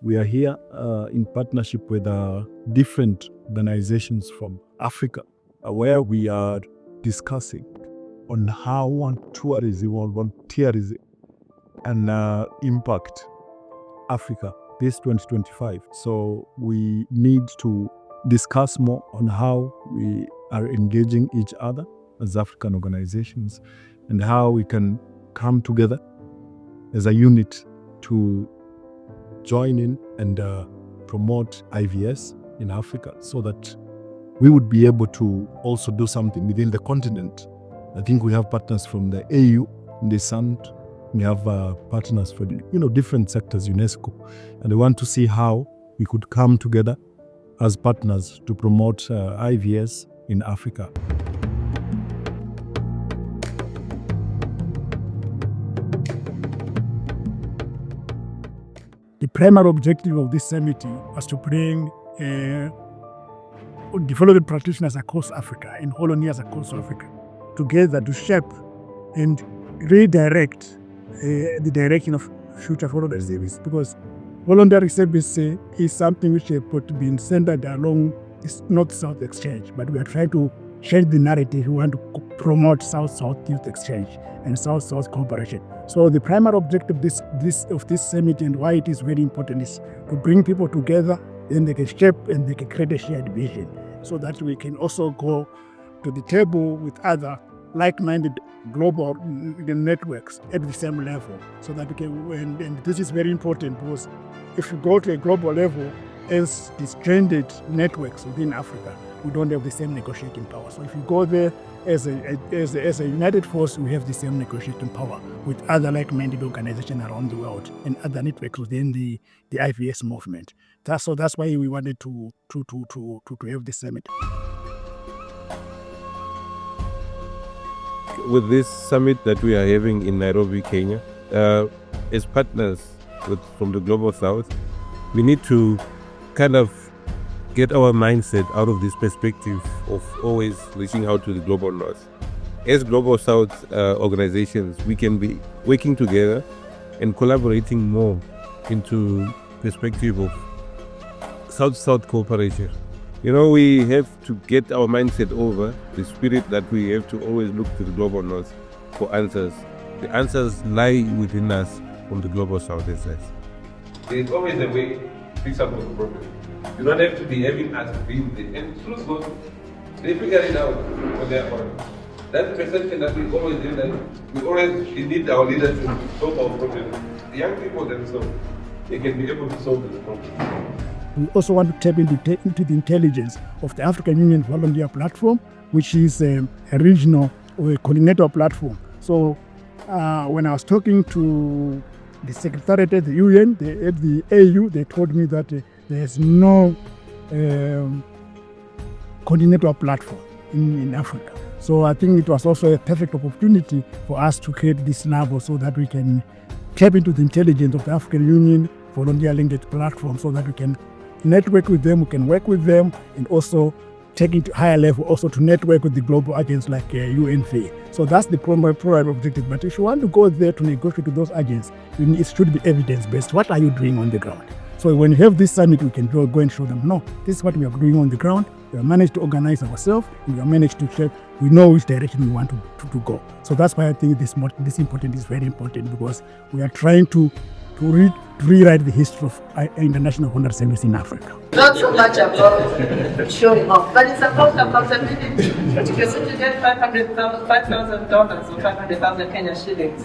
We are here in partnership with different organizations from Africa, where we are discussing on how tourism or volunteerism and impact Africa this 2025. So we need to discuss more on how we are engaging each other as African organizations and how we can come together as a unit to join in and promote IVS in Africa so that we would be able to also do something within the continent. I think we have partners from the AU in the Summit. We have partners for different sectors, UNESCO, and we want to see how we could come together as partners to promote IVS in Africa. The primary objective of this summit was to bring development practitioners across Africa and volunteers across Africa together to shape and redirect the direction of future voluntary service, because voluntary service is something which has been centered along this North-South exchange, but we are trying to change the narrative. We want to promote South-South youth exchange and South-South cooperation. So the primary objective of this summit and why it is very important is to bring people together, and they can shape and they can create a shared vision so that we can also go to the table with other like-minded global networks at the same level, so that we can, and this is very important, because if you go to a global level as disjointed networks within Africa, we don't have the same negotiating power. So if you go there as a united force, we have the same negotiating power with other like-minded organizations around the world and other networks within the IVS movement. That's why we wanted to have this summit. With this summit that we are having in Nairobi, Kenya, as partners from the Global South, we need to kind of get our mindset out of this perspective of always reaching out to the Global North. As Global South organizations, we can be working together and collaborating more into perspective of South-South cooperation. We have to get our mindset over the spirit that we have to always look to the Global North for answers. The answers lie within us from the Global South itself. There's always a way to fix up the problem. You don't have to be having us being there. And truth goes, they figure it out on their own. That perception that we always do, that we always need our leaders to solve our problems. The young people themselves, they can be able to solve the problem. We also want to tap into the intelligence of the African Union Volunteer Platform, which is a regional or a coordinator platform. So when I was talking to the Secretariat at the UN, at the AU, they told me that there's no coordinator platform in Africa. So I think it was also a perfect opportunity for us to create this NAVO so that we can tap into the intelligence of the African Union Volunteer Linkage Platform so that we can network with them, we can work with them, and also take it to higher level, also to network with the global agents like UNV. So that's the primary objective. But if you want to go there to negotiate with those agents, it should be evidence-based. What are you doing on the ground? So when you have this summit, we can go and show them, no, this is what we are doing on the ground. We have managed to organize ourselves, and we have managed to share. We know which direction we want to go. So that's why I think this is very important, because we are trying to rewrite the history of international voluntary service in Africa. Not so much about showing off, but it's about accountability. If you're going to get $5,000 or 500,000 Kenya shillings,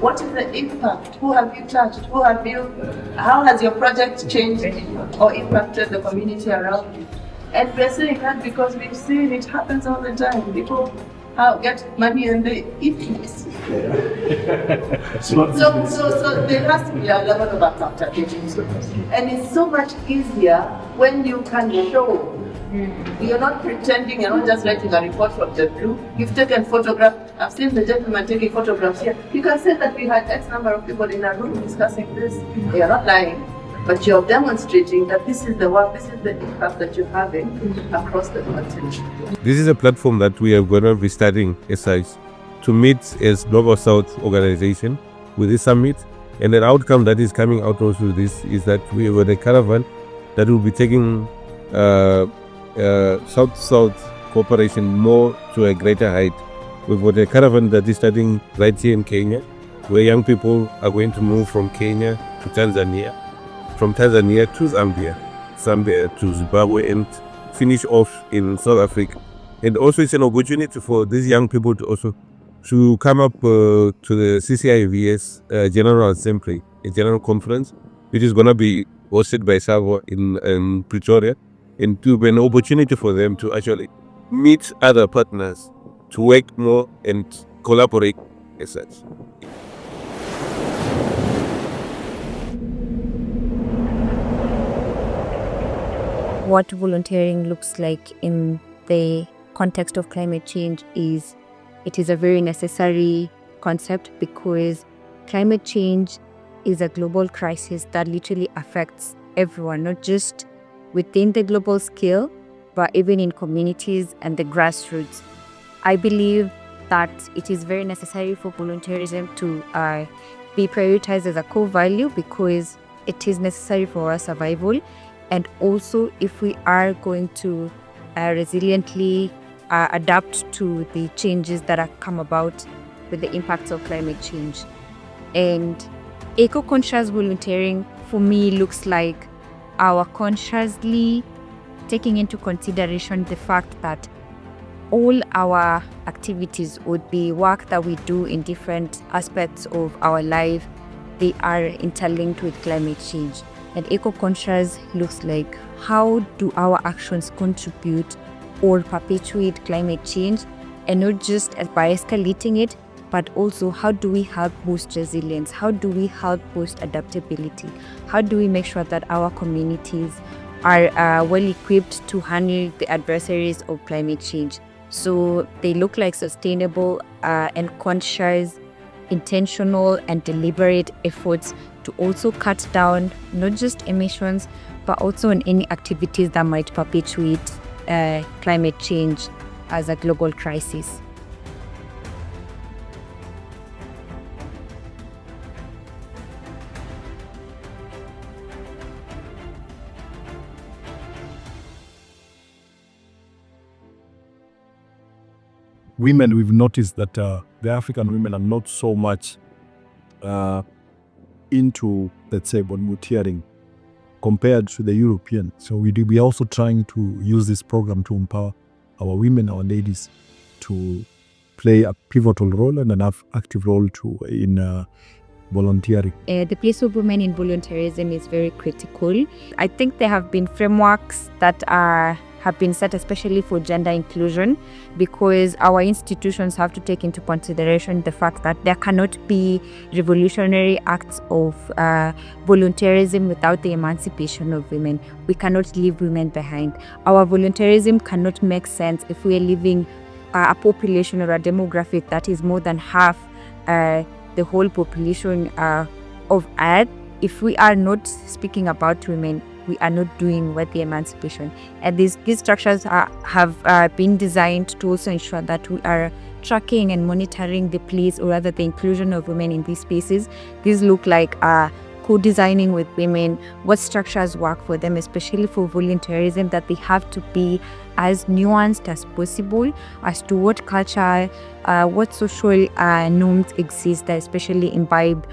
what is the impact? Who have you touched? How has your project changed or impacted the community around you? And we're saying that because we've seen it happens all the time. People get money and they eat it. So there has to be a level of accountability. And it's so much easier when you can show. You're not pretending, you're not just writing a report from the blue. You've taken photographs. I've seen the gentleman taking photographs here. You can say that we had X number of people in a room discussing this. You're not lying, but you're demonstrating that this is the work, this is the impact that you're having across the continent. This is a platform that we are going to be starting as such to meet as Global South organization with this summit And an outcome that is coming out also this is that we were the caravan that will be taking South-South cooperation more to a greater height. We've got a caravan that is starting right here in Kenya, where young people are going to move from Kenya to Tanzania, from Tanzania to Zambia, Zambia to Zimbabwe, and finish off in South Africa. And also it's an opportunity for these young people to come up to the CCIVS General Assembly, a general conference, which is going to be hosted by SAVWA in Pretoria, and to be an opportunity for them to actually meet other partners, to work more and collaborate as such. What volunteering looks like in the context of climate change is it is a very necessary concept, because climate change is a global crisis that literally affects everyone, not just within the global scale, but even in communities and the grassroots. I believe that it is very necessary for volunteerism to be prioritized as a core value, because it is necessary for our survival. And also, if we are going to resiliently adapt to the changes that have come about with the impacts of climate change. And eco-conscious volunteering for me looks like our consciously taking into consideration the fact that all our activities would be work that we do in different aspects of our life. They are interlinked with climate change. And eco-conscious looks like, how do our actions contribute or perpetuate climate change, and not just by escalating it, but also how do we help boost resilience? How do we help boost adaptability? How do we make sure that our communities are well equipped to handle the adversaries of climate change? So they look like sustainable and conscious, intentional and deliberate efforts to also cut down not just emissions, but also on any activities that might perpetuate climate change as a global crisis. Women, we've noticed that the African women are not so much into, let's say, volunteering compared to the European. So we are also trying to use this program to empower our women, our ladies, to play a pivotal role and an active role in volunteering. The place of women in volunteerism is very critical. I think there have been frameworks that have been set especially for gender inclusion, because our institutions have to take into consideration the fact that there cannot be revolutionary acts of volunteerism without the emancipation of women. We cannot leave women behind. Our volunteerism cannot make sense if we are leaving a population or a demographic that is more than half the whole population of Earth. If we are not speaking about women, we are not doing with the emancipation. And these structures have been designed to also ensure that we are tracking and monitoring the place, or rather the inclusion of women in these spaces. These look like co-designing with women, what structures work for them, especially for volunteerism, that they have to be as nuanced as possible as to what culture, what social norms exist that especially imbibe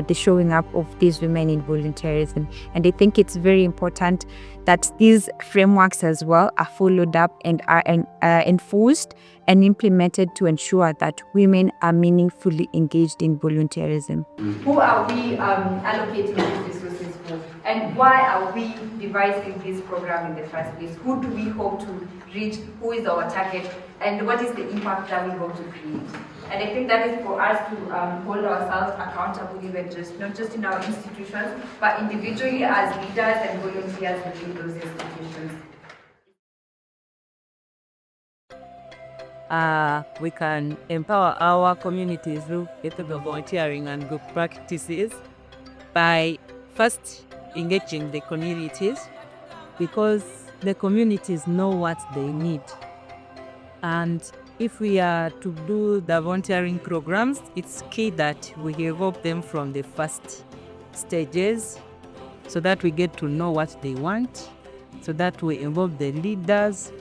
the showing up of these women in volunteerism. And I think it's very important that these frameworks as well are followed up and are enforced and implemented to ensure that women are meaningfully engaged in volunteerism. Who are we allocating these resources for? And why are we devising this program in the first place? Who do we hope to reach? Who is our target? And what is the impact that we hope to create? And I think that is for us to hold ourselves accountable, even not just in our institutions, but individually as leaders and volunteers within those institutions. We can empower our communities through ethical volunteering and good practices by first engaging the communities, because the communities know what they need. And if we are to do the volunteering programs, it's key that we evolve them from the first stages so that we get to know what they want, so that we involve the leaders.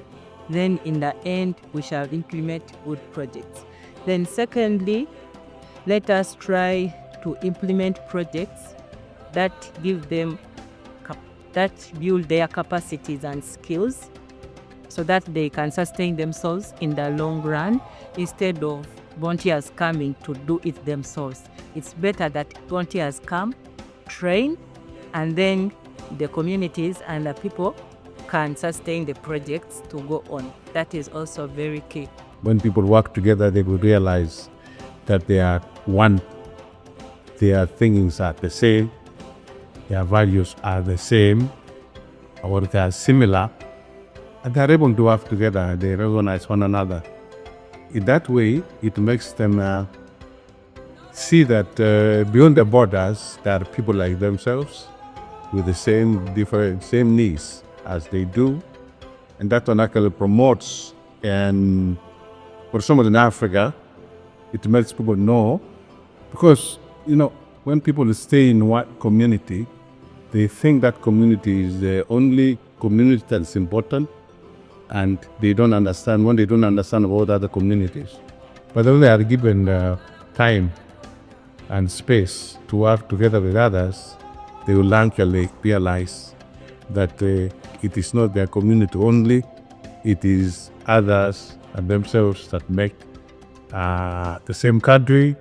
Then in the end, we shall implement good projects. Then secondly, let us try to implement projects that give them, that build their capacities and skills so that they can sustain themselves in the long run instead of volunteers coming to do it themselves. It's better that volunteers come, train, and then the communities and the people can sustain the projects to go on. That is also very key. When people work together, they will realize that they are one. Their thinkings are the same, their values are the same, or they are similar, and they are able to work together. They recognize one another. In that way, it makes them see that beyond the borders, there are people like themselves with the same needs as they do, and that one actually promotes. And for someone in Africa, it makes people know, because when people stay in one community, they think that community is the only community that's important, and they don't understand about other communities. But when they are given time and space to work together with others, they will actually realize that it is not their community only, it is others and themselves that make the same country,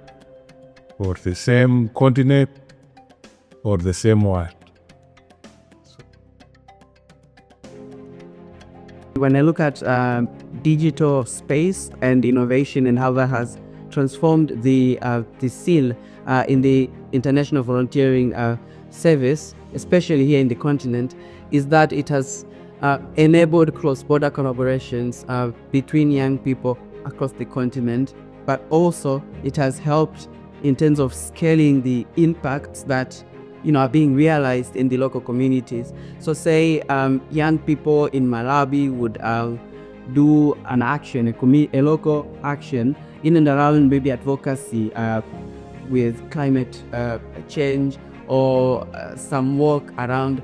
or the same continent, or the same world. When I look at digital space and innovation and how that has transformed the scene in the international volunteering service, especially here in the continent, is that it has enabled cross-border collaborations between young people across the continent, but also it has helped in terms of scaling the impacts that are being realized in the local communities. So say young people in Malawi would do an action, a local action in and around maybe advocacy with climate change, or some work around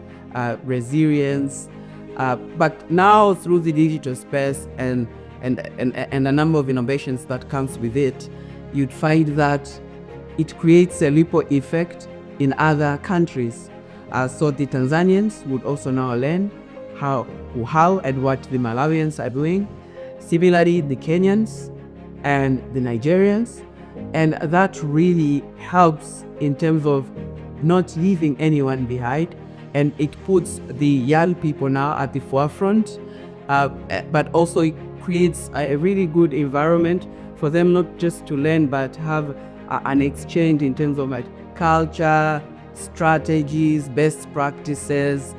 resilience. But now through the digital space and a number of innovations that comes with it, you'd find that it creates a ripple effect in other countries. So the Tanzanians would also now learn how and what the Malawians are doing. Similarly, the Kenyans and the Nigerians. And that really helps in terms of not leaving anyone behind. And it puts the young people now at the forefront, but also it creates a really good environment for them not just to learn, but have an exchange in terms of culture, strategies, best practices,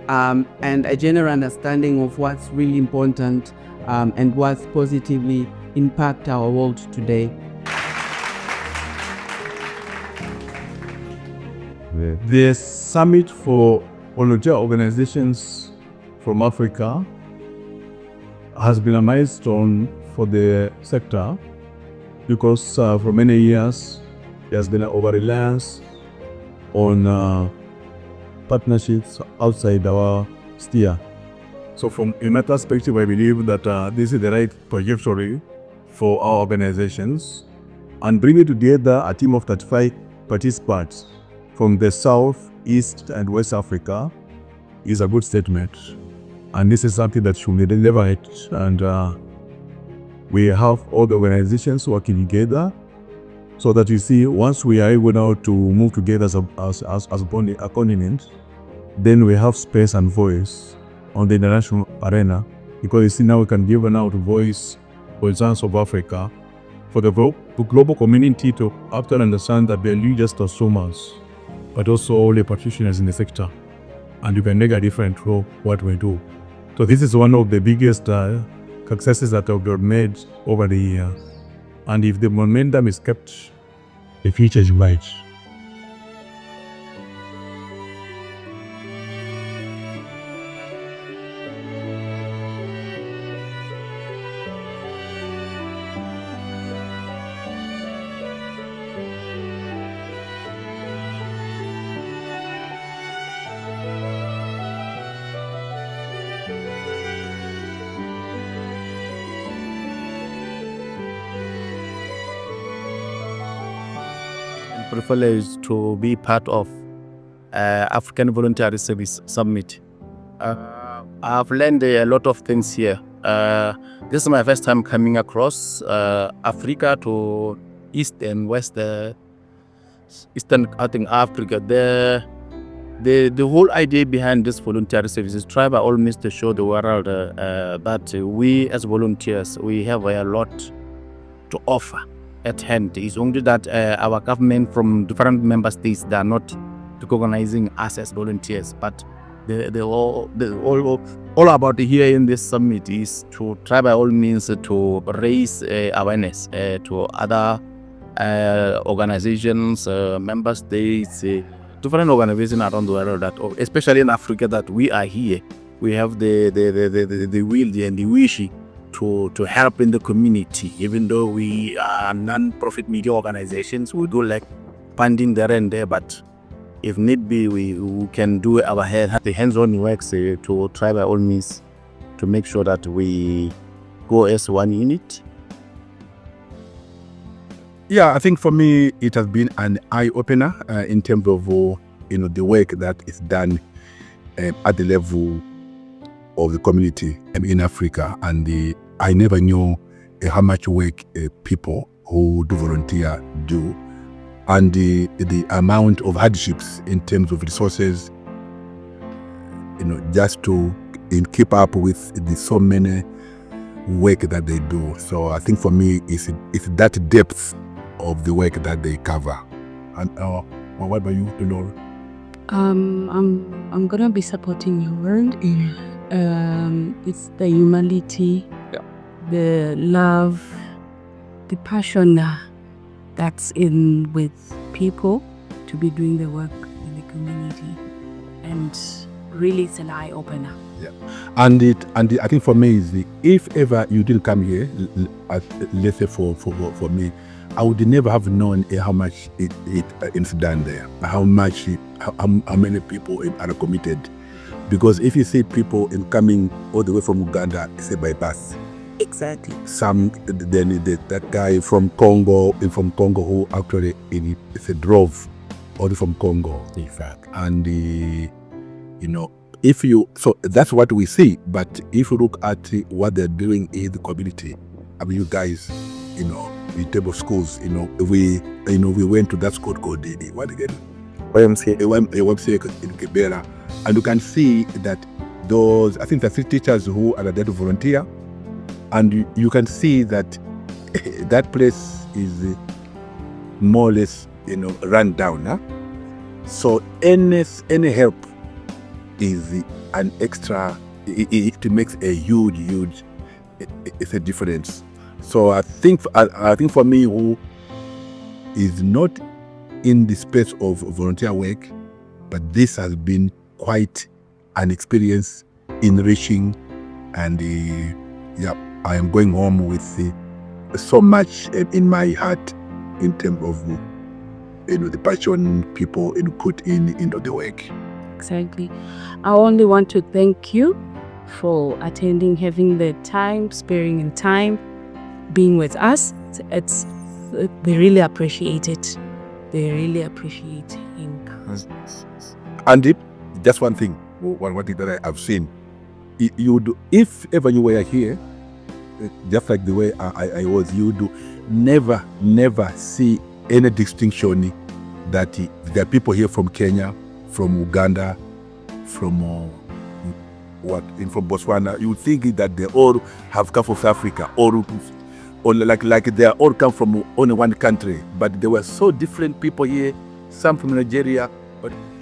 and a general understanding of what's really important and what's positively impact our world today. The Summit for Volunteer Organizations from Africa has been a milestone for the sector, because for many years there has been an over-reliance on partnerships outside our sphere. So from my perspective, I believe that this is the right trajectory for our organizations, and bringing together a team of 35 participants from the South, East and West Africa is a good statement. And this is something that should be delivered, and we have all the organizations working together, so that you see, once we are able now to move together as a continent, then we have space and voice on the international arena, because you see, now we can give out voice for instance of Africa, for the global community to after understand that we are not just consumers, but also all the practitioners in the sector, and you can make a different role what we do. So this is one of the biggest successes that have been made over the year, and if the momentum is kept, the future is bright. privileged to be part of African Volunteer Service Summit. I've learned a lot of things here. This is my first time coming across Africa to East and West, Eastern, I think, Africa. The whole idea behind this voluntary service is try by all means to show the world that we as volunteers, we have a lot to offer at hand. It's only that our government from different member states, they are not recognizing us as volunteers, but all about here in this summit is to try by all means to raise awareness to other organizations, member states, different organizations around the world, that especially in Africa, that we are here. We have the will and the wish to help in the community. Even though we are non-profit media organizations, we do like funding there and there, but if need be, we can do our hands-on works to try by all means to make sure that we go as one unit. Yeah, I think for me it has been an eye-opener in terms of the work that is done at the level of the community in Africa, and I never knew how much work people who do volunteer do, and the amount of hardships in terms of resources, just to keep up with the so many work that they do. So I think for me it's that depth of the work that they cover. And what about you, Laura? I'm gonna be supporting your word. It's the humanity, the love, the passion that's in with people to be doing the work in the community, and really it's an eye opener. Yeah, and I think for me is if ever you didn't come here, let's say for me, I would never have known how much it's done there, how many people are committed. Because if you see people coming all the way from Uganda, say by bus. Exactly. Then that guy from Congo who actually drove all from Congo, in fact. And so that's what we see. But if you look at what they're doing in the community, I mean, you guys, the table schools, we went to that school called what again? YMCA in Kibera, and you can see that those, I think the 3 teachers who are there to volunteer, and you can see that that place is more or less, run down. Huh? So any help is an extra. It makes a huge it's a difference. So I think for me, who is not in the space of volunteer work, but this has been quite an experience enriching, and I am going home with so much in my heart in terms of the passion people put into the work. Exactly. I only want to thank you for attending, having the time, sparing in time, being with us. They really appreciate it. They really appreciate him. And just one thing that I've seen, you do, if ever you were here, just like the way I was, you do never see any distinction that there are people here from Kenya, from Uganda, from from Botswana. You think that they all have come from South Africa, or like they are all come from only one country, but there were so different people here. Some from Nigeria.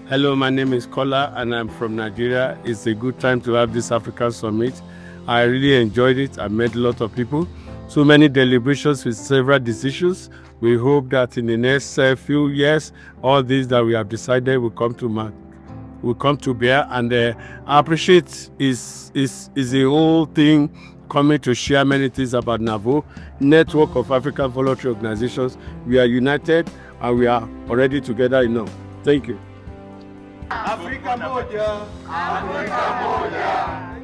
Hello, my name is Kola, and I'm from Nigeria. It's a good time to have this African Summit. I really enjoyed it. I met a lot of people. So many deliberations with several decisions. We hope that in the next few years, all these that we have decided will come to bear. And I appreciate is the whole thing coming to share many things about NAVO, Network of African Voluntary Organizations. We are united and we are already together Thank you. Afrika moja, Afrika moja.